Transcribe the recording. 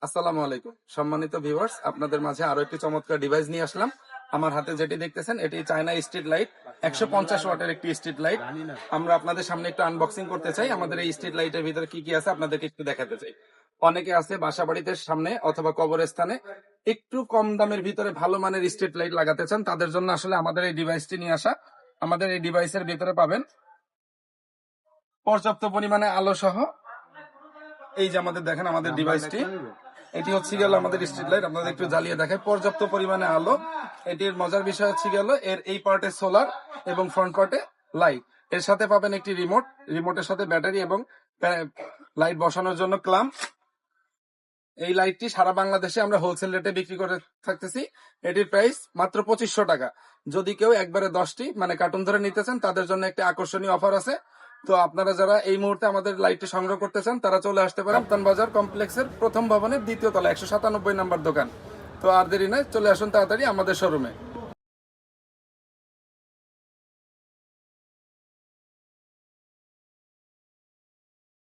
আসসালামু আলাইকুম সম্মানিত ভিউয়ার্স, আপনাদের মাঝে আরো একটি চমৎকার ডিভাইস নিয়ে আসলাম। আমার হাতে যেটি দেখতেছেন এটি চায়না স্ট্রিট লাইট, 150 ওয়াটের একটি স্ট্রিট লাইট। আমরা আপনাদের সামনে একটু আনবক্সিং করতে চাই। আমাদের এই স্ট্রিট লাইটের ভিতরে কি কি আছে আপনাদেরকে একটু দেখাতে চাই। অনেকে আছে বাসা বাড়িতে সামনে অথবা কবরস্থানে একটু কম দামের ভিতরে ভালো মানের স্ট্রিট লাইট লাগাতে চান, তাদের জন্য আসলে আমাদের এই ডিভাইসটি নিয়ে আসা। আমাদের এই ডিভাইসের ভিতরে পাবেন পর্যাপ্ত পরিমাণে আলো সহ, এই যে আমাদের দেখেন আমাদের ডিভাইসটি, এটি হচ্ছে গেল আমাদের স্ট্রিট লাইট। আপনাদের একটু জ্বালিয়ে দেখায়, পর্যাপ্ত পরিমাণে আলো। এটির মজার বিষয় হচ্ছে গেল এর এই পার্টে সোলার এবং ফ্রন্ট পার্টে লাইট। এর সাথে পাবেন একটি রিমোট, রিমোটের সাথে ব্যাটারি এবং লাইট বসানোর জন্য ক্লাম্প। এই লাইটটি সারা বাংলাদেশে আমরা হোলসেল রেটে বিক্রি করে থাকতেছি। এটির প্রাইস মাত্র 2500 টাকা। যদি কেউ একবারে 10টি মানে কার্টুন ধরে নিতে চান, তাদের জন্য একটি আকর্ষণীয় অফার আছে। তো আপনারা যারা এই মুহূর্তে আমাদের লাইটটি সংগ্রহ করতে চান, তারা চলে আসতে পারেন কাপ্তান বাজার কমপ্লেক্সের প্রথম ভবনের দ্বিতীয় তলা 197 নাম্বার দোকান। তো আর দেরি নয়, চলে আসুন তাড়াতাড়ি আমাদের শোরুমে।